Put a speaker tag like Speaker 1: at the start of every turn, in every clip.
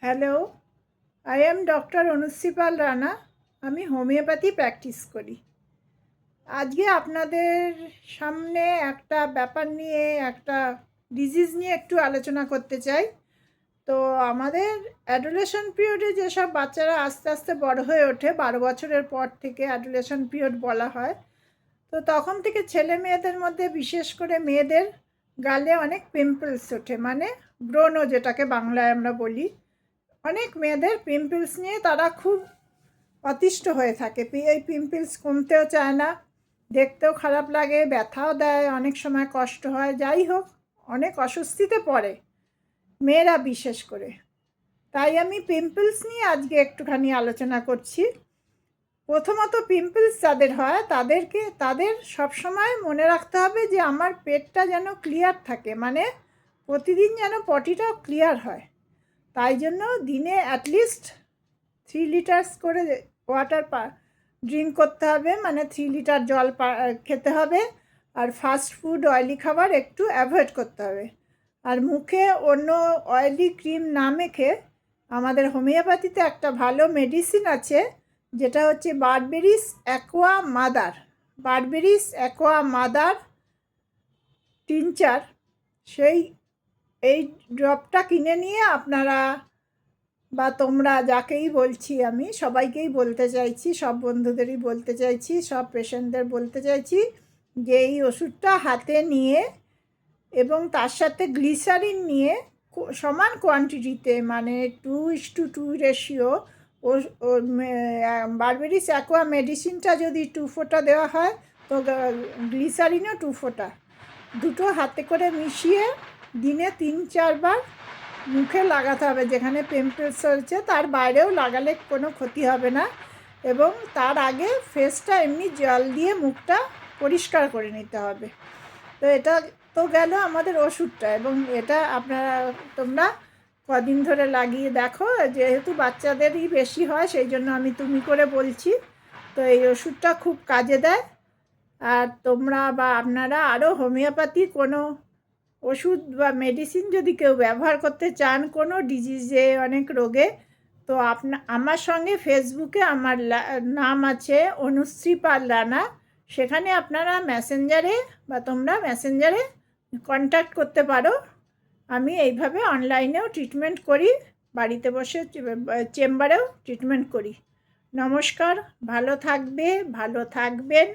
Speaker 1: Hello, I am doctor Anushree Pal Rana. আমি homeopathy practice করি। আজকে আপনাদের সামনে একটা ব্যাপার নিয়ে, একটা ডিজিজ নিয়ে একটু আলোচনা করতে চাই। তো আমাদের অ্যাডোলেশন পিরিয়ডে যেসব বাচ্চারা আস্তে আস্তে বড় হয়ে ওঠে, 12 বছরের পর থেকে অ্যাডোলেশন পিরিয়ড বলা হয়। তো তখন থেকে ছেলে মেয়েদের মধ্যে, বিশেষ করে মেয়েদের গালে অনেক পিম্পলস ওঠে, মানে ব্রণ যেটাকে বাংলায় আমরা বলি। অনেক মেয়েদের পিম্পলস নিয়ে তারা খুব অতিষ্ঠ হয়ে থাকে। এই পিম্পলস কমতেও চায় না, দেখতেও খারাপ লাগে, ব্যথাও দেয়, অনেক সময় কষ্ট হয়। যাই হোক, অনেক অস্বস্তিতে পড়ে মেয়েরা বিশেষ করে। তাই আমি পিম্পলস নিয়ে আজকে একটুখানি আলোচনা করছি। প্রথমত, পিম্পলস যাদের হয় তাদের সবসময় মনে রাখতে হবে যে আমার পেটটা যেন ক্লিয়ার থাকে, মানে প্রতিদিন যেন পটিটাও ক্লিয়ার হয়। তাই জন্য দিনে অ্যাটলিস্ট 3 লিটার্স করে ওয়াটার ড্রিঙ্ক করতে হবে, মানে 3 লিটার জল খেতে হবে। আর ফাস্ট ফুড, অয়েলি খাবার একটু অ্যাভয়েড করতে হবে। আর মুখে অন্য অয়েলি ক্রিম না মেখে আমাদের হোমিওপ্যাথিতে একটা ভালো মেডিসিন আছে, যেটা হচ্ছে বারবেরিস অ্যাকোয়া মাদার টিনচার। এই ড্রপটা কিনে নিয়ে আপনারা বা তোমরা, যাকেই বলছি আমি, সবাইকেই বলতে চাইছি, সব বন্ধুদেরই বলতে চাইছি, সব পেশেন্টদের বলতে চাইছি যে এই ওষুধটা হাতে নিয়ে এবং তার সাথে গ্লিসারিন নিয়ে সমান কোয়ান্টিটিতে, মানে 2:2 রেশিও, ও বারবেরিস অ্যাকোয়া মেডিসিনটা যদি 2 ফোঁটা দেওয়া হয়, তো গ্লিসারিনও 2 ফোঁটা, দুটো হাতে করে মিশিয়ে দিনে 3-4 বার মুখে লাগাতে হবে। যেখানে পিম্পলস হয়েছে তার বাইরেও লাগালে কোনো ক্ষতি হবে না। এবং তার আগে ফেসটা এমনি জল দিয়ে মুখটা পরিষ্কার করে নিতে হবে। তো এটা তো গেল আমাদের ওষুধটা, এবং এটা তোমরা কদিন ধরে লাগিয়ে দেখো। যেহেতু বাচ্চাদেরই বেশি হয়, সেই জন্য আমি তুমি করে বলছি। তো এই ওষুধটা খুব কাজে দেয়। আর তোমরা বা আপনারা আরও হোমিওপ্যাথি কোনো ওষুধ বা মেডিসিন যদি কেউ ব্যবহার করতে চান কোনো ডিজিজে, অনেক রোগে, তো আমার সঙ্গে ফেসবুকে আমার নাম আছে অনুশ্রী পাল রানা। সেখানে আপনারা তোমরা মেসেঞ্জারে কন্ট্যাক্ট করতে পারো। আমি এইভাবে অনলাইনেও ট্রিটমেন্ট করি, বাড়িতে বসে চেম্বারেও ট্রিটমেন্ট করি। নমস্কার, ভালো থাকবেন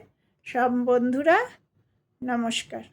Speaker 1: সব বন্ধুরা। নমস্কার।